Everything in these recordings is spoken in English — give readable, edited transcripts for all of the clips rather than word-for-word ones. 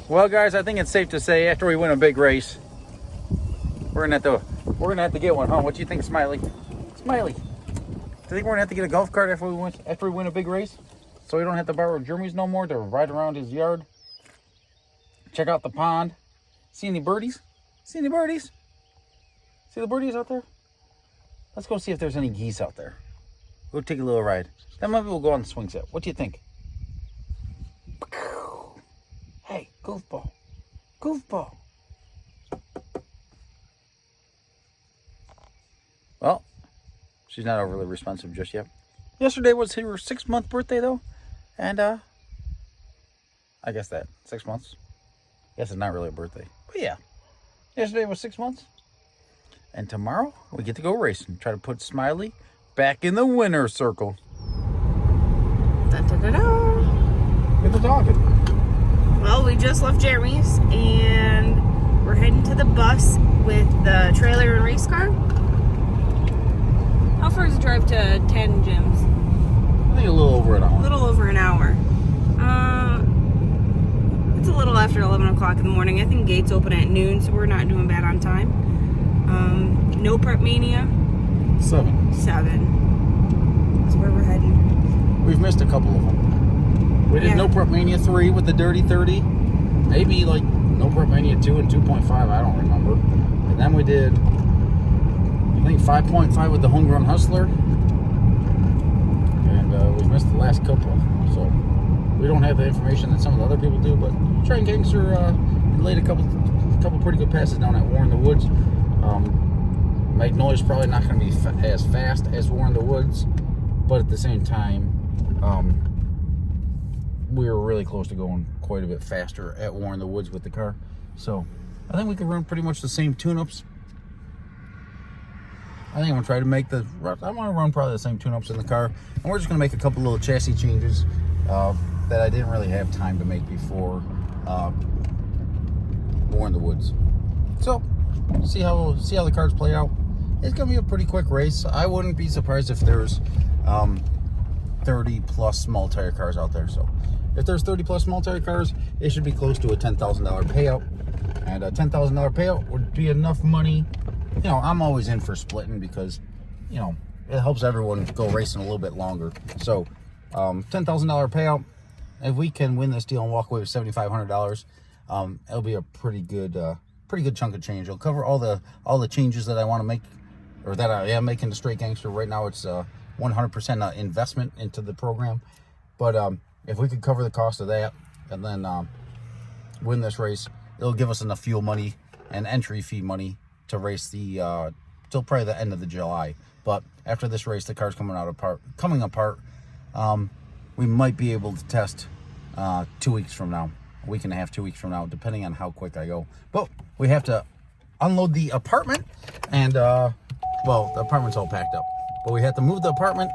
Well, guys, I think it's safe to say after we win a big race, we're gonna have to get one, huh? What do you think, Smiley? Smiley, do you think we're gonna have to get a golf cart after we win a big race, so we don't have to borrow Jeremy's no more to ride around his yard? Check out the pond. See any birdies? See any birdies? See the birdies out there? Let's go see if there's any geese out there. Go take a little ride. Then maybe we'll go on the swing set. What do you think? Hey, goofball. Goofball. Well, she's not overly responsive just yet. Yesterday was her 6-month birthday, though. And, I guess that. 6 months. Guess it's not really a birthday. But yeah. Yesterday was 6 months. And tomorrow, we get to go racing. Try to put Smiley back in the winner's circle. Da-da-da-da. Get the talking. Well, we just left Jeremy's, and we're heading to the bus with the trailer and race car. How far is the drive to Tandem Gyms? I think a little over an hour. A little over an hour. It's a little after 11 o'clock in the morning. I think gates open at noon, so we're not doing bad on time. No Prep Mania. 7. That's where we're heading. We've missed a couple of them. We did No Prep Mania 3 with the Dirty 30. Maybe like No Prep Mania 2 and 2.5. I don't remember. And then we did, I think, 5.5 with the Homegrown Hustler. And we missed the last couple. So we don't have the information that some of the other people do. But Train Gangster laid a couple pretty good passes down at War in the Woods. Magnolia's probably not going to be as fast as War in the Woods, but at the same time, we were really close to going quite a bit faster at War in the Woods with the car. So I think we could run pretty much the same tune-ups. I think I'm going to try to make I want to run probably the same tune-ups in the car, and we're just going to make a couple little chassis changes that I didn't really have time to make before War in the Woods. So see how the cars play out. It's gonna be a pretty quick race. I wouldn't be surprised if there's 30 plus small tire cars out there. So if there's 30 plus small tire cars, it should be close to a $10,000 payout, and a $10,000 payout would be enough money. You know, I'm always in for splitting because, you know, it helps everyone go racing a little bit longer. So $10,000 payout. If we can win this deal and walk away with $7,500, it'll be a pretty good chunk of change. It'll cover all the changes that I want to make, or that I am making to Straight Gangster. Right now it's 100% investment into the program. But if we could cover the cost of that and then win this race, it'll give us enough fuel money and entry fee money to race the till probably the end of the July. But after this race, the car's coming apart. We might be able to test 2 weeks from now. A week and a half, 2 weeks from now, depending on how quick I go. But we have to unload the apartment, and well, the apartment's all packed up, but we have to move the apartment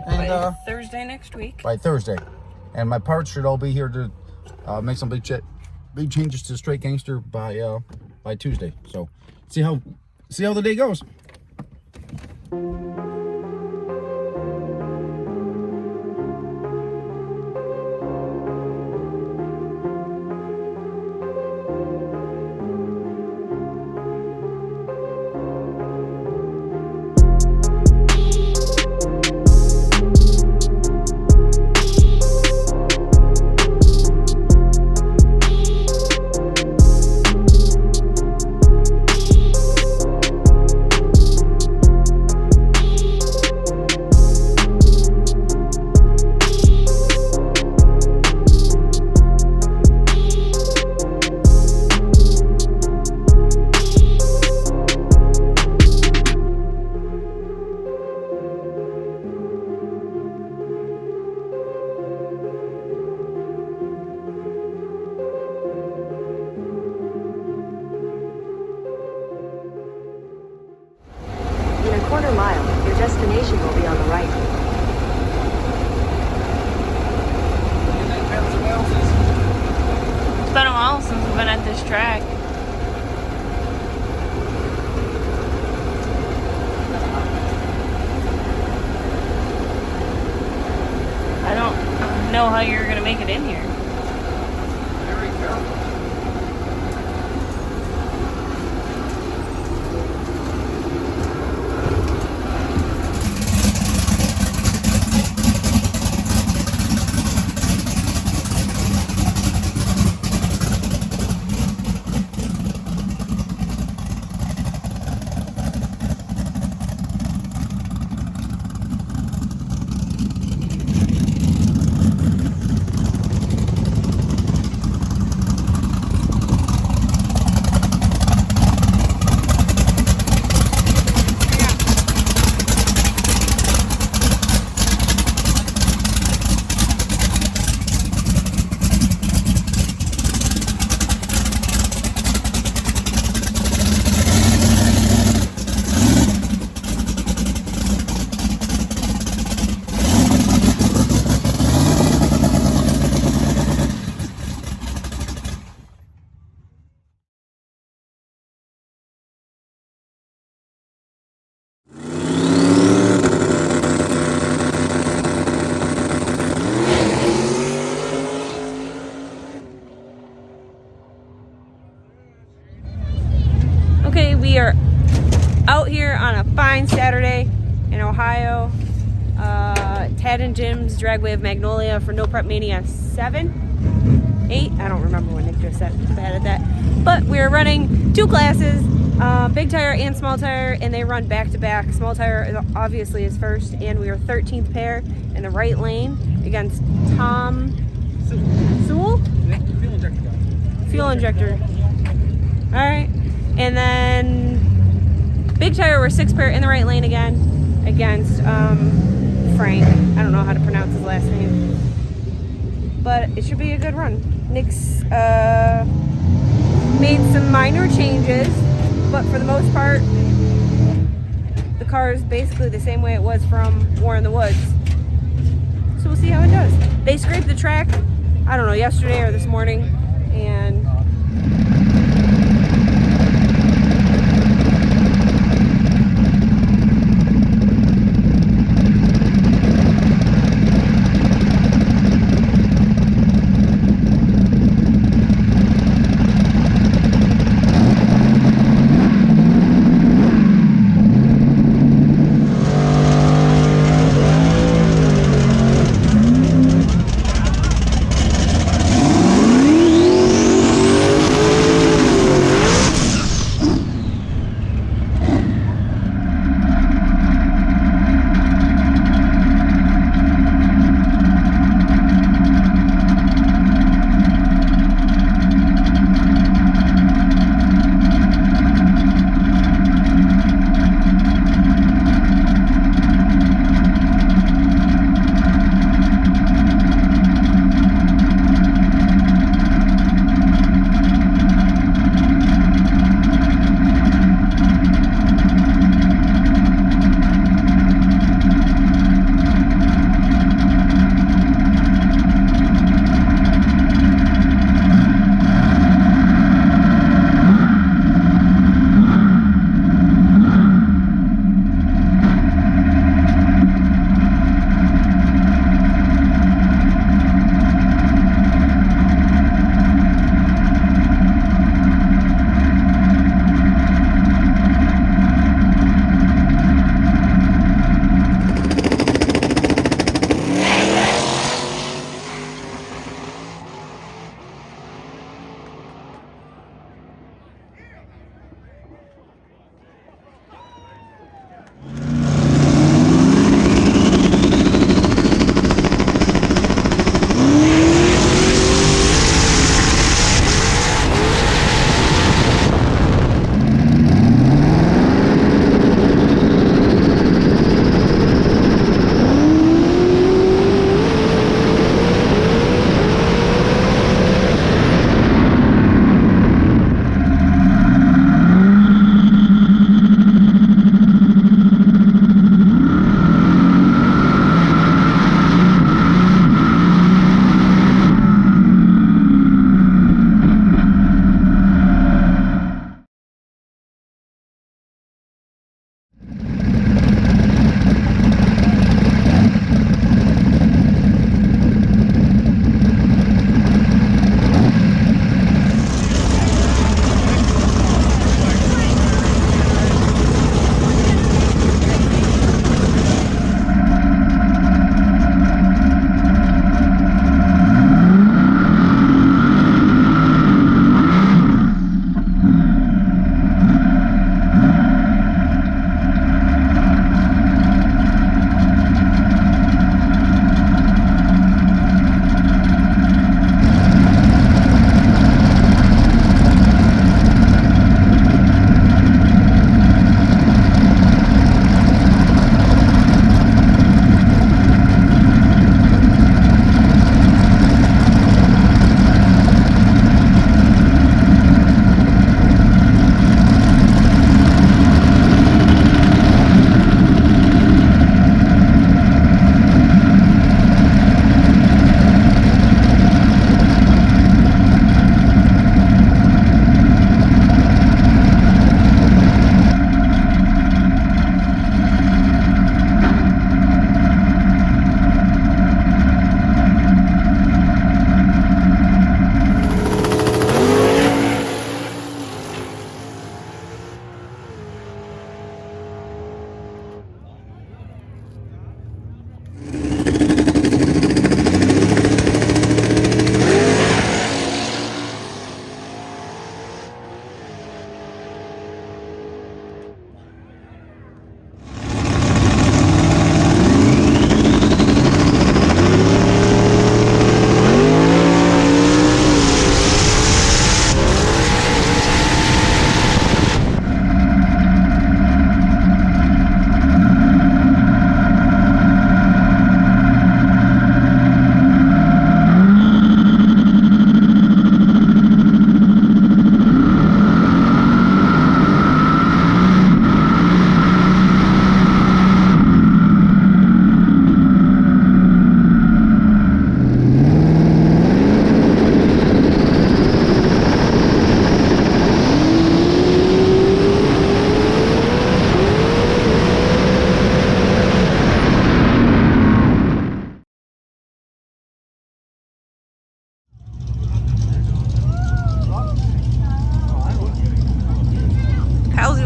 and by Thursday next week. By Thursday, and my parts should all be here to make some big changes to Straight Gangster by Tuesday. So see how the day goes. quarter mile. Your destination will be on the right. It's been a while since we've been at this track. I don't know how you're going to make it in here. Very careful. we are out here on a fine Saturday in Ohio. Tad and Jim's Dragway of Magnolia for No Prep Mania 7, 8. I don't remember what Nick just said. I'm bad at that. But we're running 2 classes, big tire and small tire, and they run back to back. Small tire obviously is first, and we are 13th pair in the right lane against Tom Sewell? Fuel injector guy. Fuel injector. All right, and then big tire, we're 6th pair in the right lane again against Frank. I don't know how to pronounce his last name, but it should be a good run. Nick's made some minor changes, but for the most part, the car is basically the same way it was from War in the Woods. So we'll see how it does. They scraped the track, I don't know, yesterday or this morning, and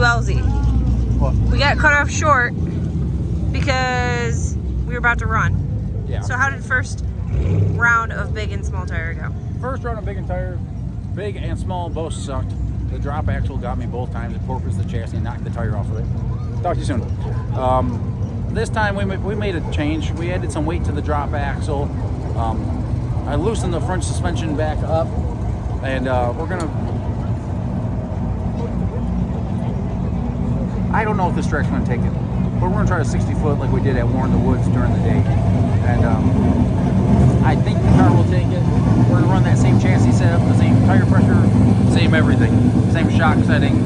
LZ. What? We got cut off short because we were about to run. Yeah. So how did first round of big and small tire go? First round of big and small both sucked. The drop axle got me both times. It porpoised the chassis and knocked the tire off of it. Talk to you soon. This time we made a change. We added some weight to the drop axle. I loosened the front suspension back up, and we're gonna. I don't know if this direct's gonna take it, but we're gonna try a 60 foot like we did at War in the Woods during the day, and I think the car will take it. We're gonna run that same chassis setup, the same tire pressure, same everything, same shock settings,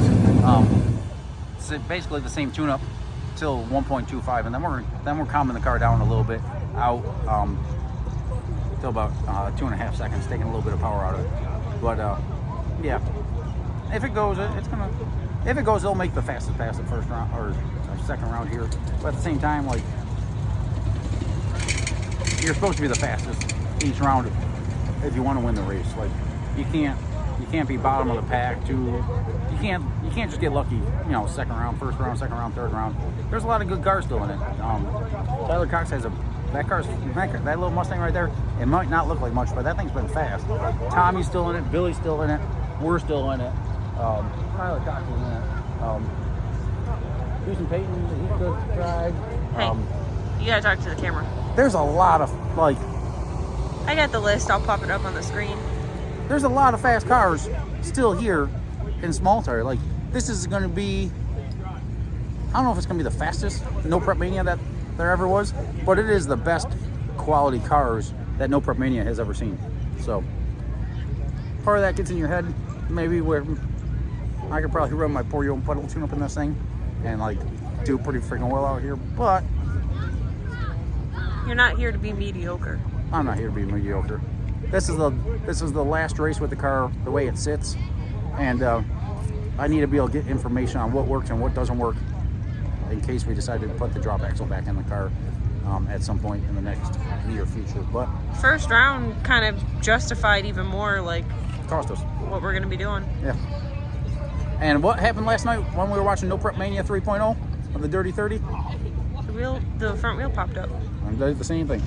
basically the same tune-up till 1.25, and then we're calming the car down a little bit out till about 2.5 seconds, taking a little bit of power out of it. But yeah, if it goes, if it goes, it'll make the fastest pass the first round or second round here. But at the same time, like, you're supposed to be the fastest each round if you want to win the race. Like, you can't be bottom of the pack. You can't just get lucky. You know, second round, first round, second round, third round. There's a lot of good cars still in it. Tyler Cox has that little Mustang right there. It might not look like much, but that thing's been fast. Tommy's still in it. Billy's still in it. We're still in it. Tyler Cox is in it. Houston Payton, he's good drive. Hey, you gotta talk to the camera. There's a lot of, like, I got the list. I'll pop it up on the screen. there's a lot of fast cars still here in small tire. Like, this is going to be, I don't know if it's going to be the fastest No Prep Mania that there ever was, but it is the best quality cars that No Prep Mania has ever seen. So part of that gets in your head, maybe, where I could probably run my poor puddle tune up in this thing and like do pretty freaking well out here, but You're not here to be mediocre. I'm not here to be mediocre. This is the last race with the car the way it sits, and I need to be able to get information on what works and what doesn't work in case we decide to put the drop axle back in the car at some point in the next near future. But First round kind of justified even more like cost us what we're gonna be doing. Yeah. And what happened last night when we were watching No Prep Mania 3.0 of the Dirty 30? The front wheel popped up. I did the same thing.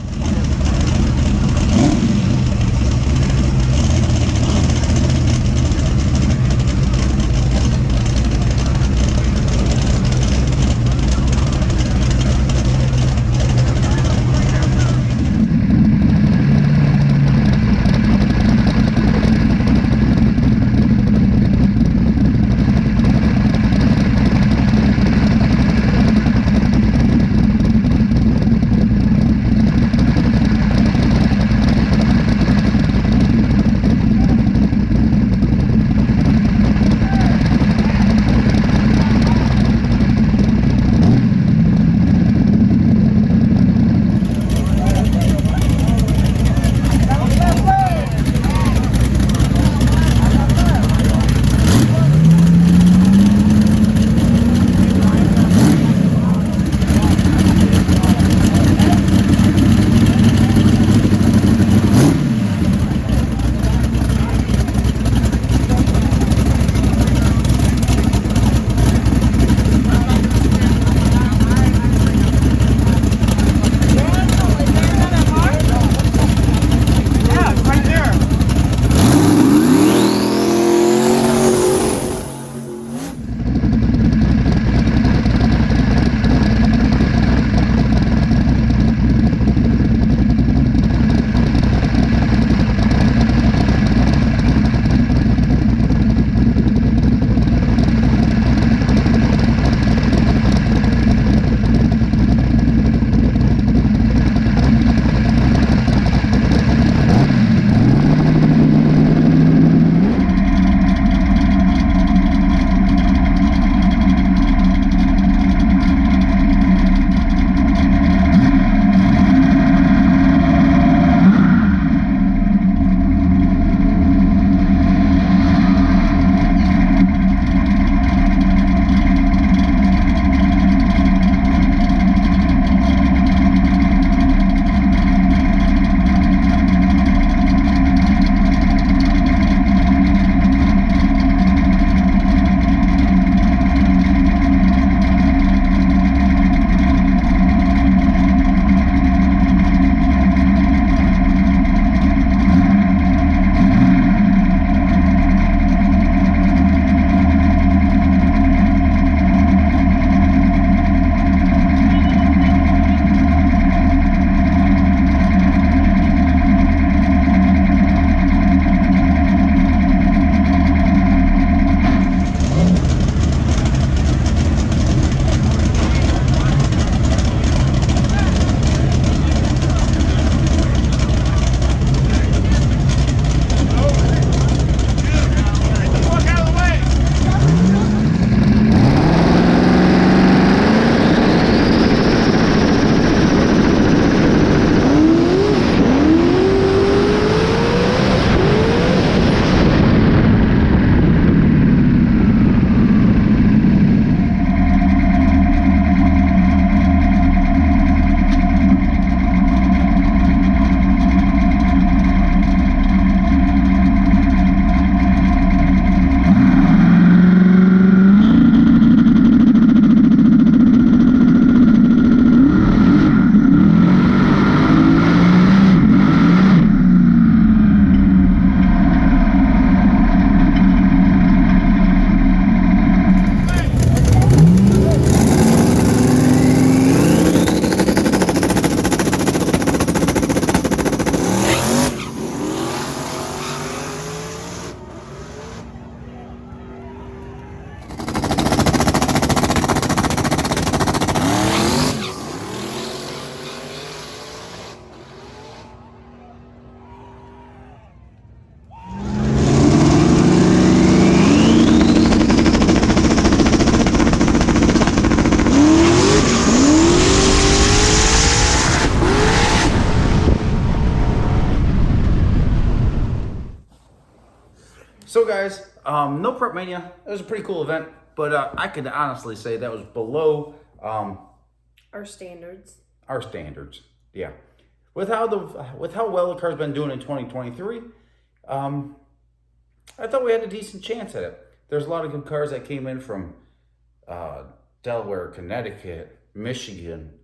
So guys, no Prep Mania. It was a pretty cool event, but I could honestly say that was below Our standards. Our standards, yeah. With how well the car's been doing in 2023, I thought we had a decent chance at it. There's a lot of good cars that came in from Delaware, Connecticut, Michigan,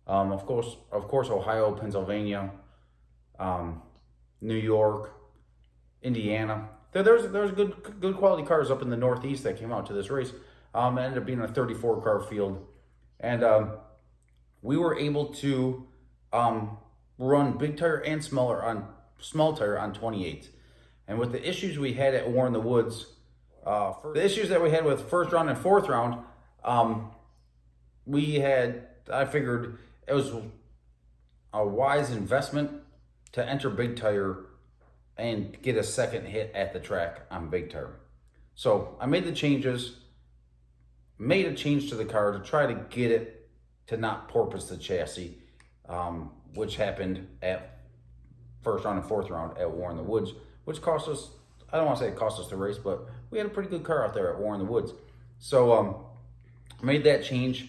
of course, Ohio, Pennsylvania, New York, Indiana. There's good quality cars up in the Northeast that came out to this race. It ended up being a 34 car field, and we were able to run big tire and small tire on 28. And with the issues we had at War in the Woods, the issues that we had with first round and fourth round, I figured it was a wise investment to enter big tire and get a second hit at the track on big tire. So I made the changes, made a change to the car to try to get it to not porpoise the chassis, which happened at first round and fourth round at War in the Woods, which cost us, I don't want to say it cost us the race, but we had a pretty good car out there at War in the Woods. So made that change,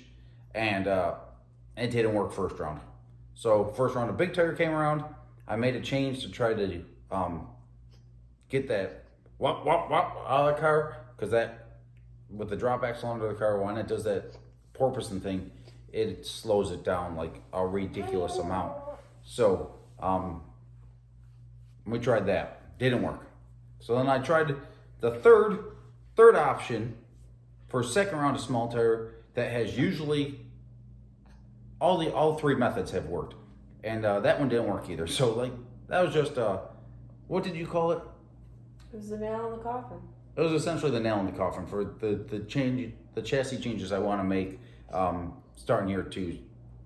and it didn't work first round. So first round of big tire came around. I made a change to try to get that wop out of the car, because that, with the drop axle under the car, when it does that porpoising thing, it slows it down like a ridiculous amount. So we tried that, didn't work. So then I tried the third option for second round of small tire that has usually all three methods have worked, and that one didn't work either. So like that was just what did you call it? It was the nail in the coffin. It was essentially the nail in the coffin for the chassis changes I want to make starting here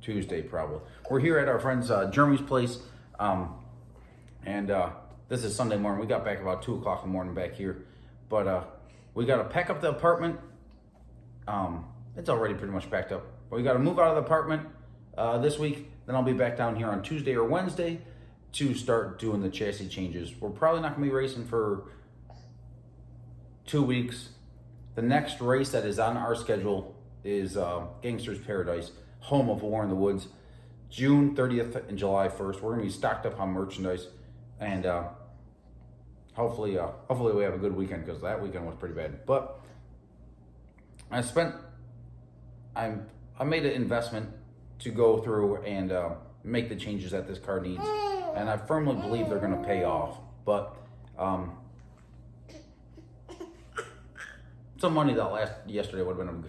Tuesday probably. We're here at our friend's Jeremy's place, and this is Sunday morning. We got back about 2 o'clock in the morning back here, but we got to pack up the apartment. It's already pretty much packed up. But we got to move out of the apartment this week. Then I'll be back down here on Tuesday or Wednesday to start doing the chassis changes. We're probably not going to be racing for 2 weeks. The next race that is on our schedule is Gangster's Paradise, home of War in the Woods, June 30th and July 1st. We're going to be stocked up on merchandise, and hopefully we have a good weekend, because that weekend was pretty bad. But I made an investment to go through and make the changes that this car needs, and I firmly believe they're going to pay off. But some money that last yesterday would have been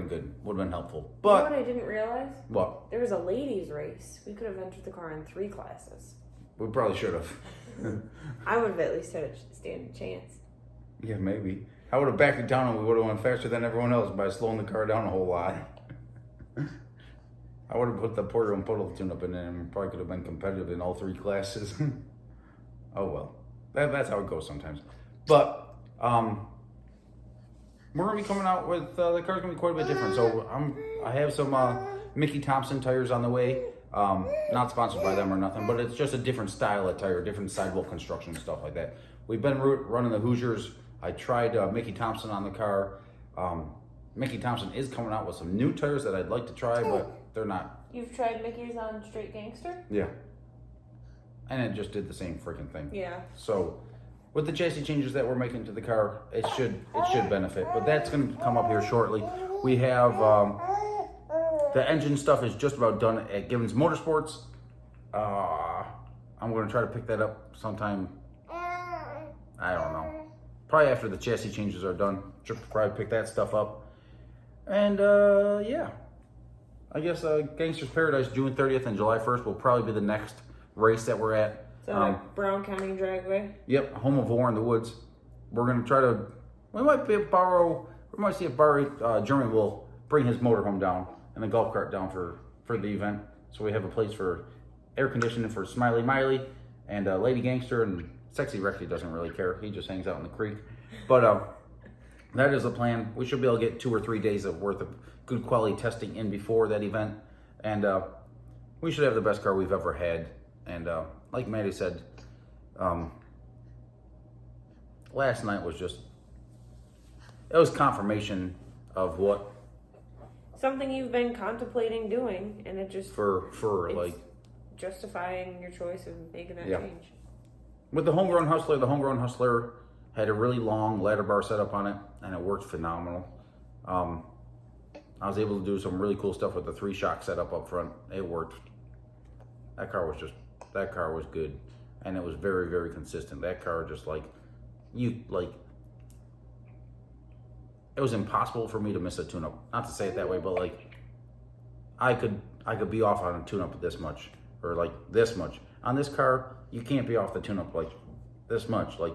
good, would have been helpful. But you know what I didn't realize? What? There was a ladies' race. We could have entered the car in 3 classes. We probably should have. I would have at least had a stand a chance. Yeah, maybe. I would have backed it down and we would have went faster than everyone else by slowing the car down a whole lot. I would have put the Porter and Puddle tune up in there, and probably could have been competitive in all 3 classes. Oh well, that's how it goes sometimes. But we're gonna be coming out with the car's gonna be quite a bit different. So I have some Mickey Thompson tires on the way. Not sponsored by them or nothing, but it's just a different style of tire, different sidewall construction and stuff like that. We've been running the Hoosiers. I tried Mickey Thompson on the car. Mickey Thompson is coming out with some new tires that I'd like to try, but they're not. You've tried Mickey's on Straight Gangster? Yeah. And it just did the same freaking thing. Yeah. So with the chassis changes that we're making to the car, it should benefit. But that's going to come up here shortly. We have the engine stuff is just about done at Givens Motorsports. I'm going to try to pick that up sometime. I don't know. Probably after the chassis changes are done. Should probably pick that stuff up. And yeah, I guess Gangster's Paradise, June 30th and July 1st will probably be the next race that we're at. So Brown County Dragway? Yep, home of War in the Woods. We're going to try to, we might see if Jeremy will bring his motorhome down and the golf cart down for the event. So we have a place for air conditioning for Smiley Miley and Lady Gangster, and Sexy Rexy doesn't really care. He just hangs out in the creek. But that is the plan. We should be able to get 2 or 3 days of worth of good quality testing in before that event. And we should have the best car we've ever had. And like Maddy said, last night was just, it was confirmation of what Something you've been contemplating doing, and it just for it's like justifying your choice of making that Yeah. change. with the Homegrown Hustler had a really long ladder bar setup on it, and it worked phenomenal. I was able to do some really cool stuff with the 3-shock setup up front. It worked. That car was good, and it was very, very consistent. That car just it was impossible for me to miss a tune-up. Not to say it that way, but like I could be off on a tune-up this much, or like this much. On this car, you can't be off the tune-up like this much. Like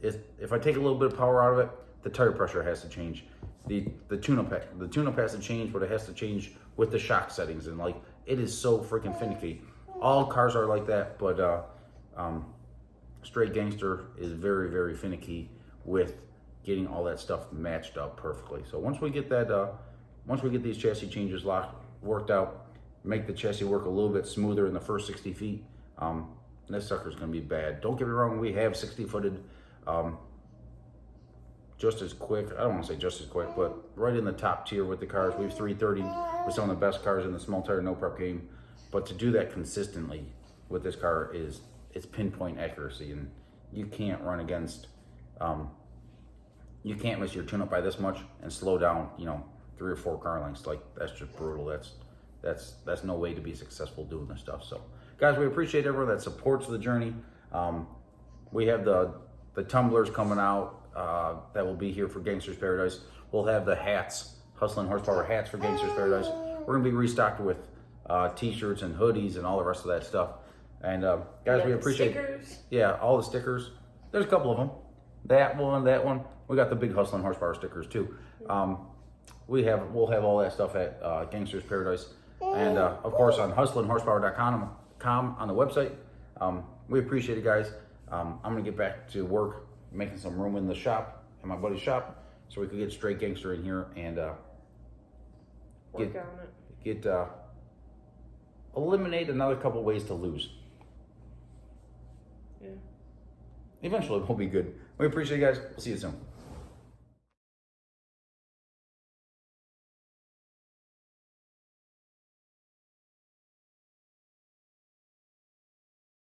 if I take a little bit of power out of it, the tire pressure has to change. The tune-up has to change, but it has to change with the shock settings, and like it is so freaking finicky. All cars are like that, but Straight Gangster is very, very finicky with getting all that stuff matched up perfectly. So once we get that, once we get these chassis changes worked out, make the chassis work a little bit smoother in the first 60 feet, this sucker's gonna be bad. Don't get me wrong, we have 60-footed, just as quick, I don't wanna say just as quick, but right in the top tier with the cars. We have 330 with some of the best cars in the small tire no prep game. But to do that consistently with this car it's pinpoint accuracy, and you can't run against, you can't miss your tune-up by this much and slow down, 3 or 4 car lengths. Like, that's just brutal. That's no way to be successful doing this stuff. So guys, we appreciate everyone that supports the journey. We have the tumblers coming out that will be here for Gangster's Paradise. We'll have the hats, Hustling Horsepower hats for Gangster's Paradise. We're gonna be restocked with t-shirts and hoodies and all the rest of that stuff. And guys, we appreciate stickers. Yeah, all the stickers. There's a couple of them. That one. We got the big Hustling Horsepower stickers too. We'll have all that stuff at Gangster's Paradise, and of course on hustlinghorsepower.com on the website. We appreciate it, guys. I'm gonna get back to work making some room in the shop, in my buddy's shop, so we could get Straight Gangster in here and Work on it. eliminate another couple ways to lose. Yeah. Eventually we'll be good. We appreciate you guys. We'll see you soon.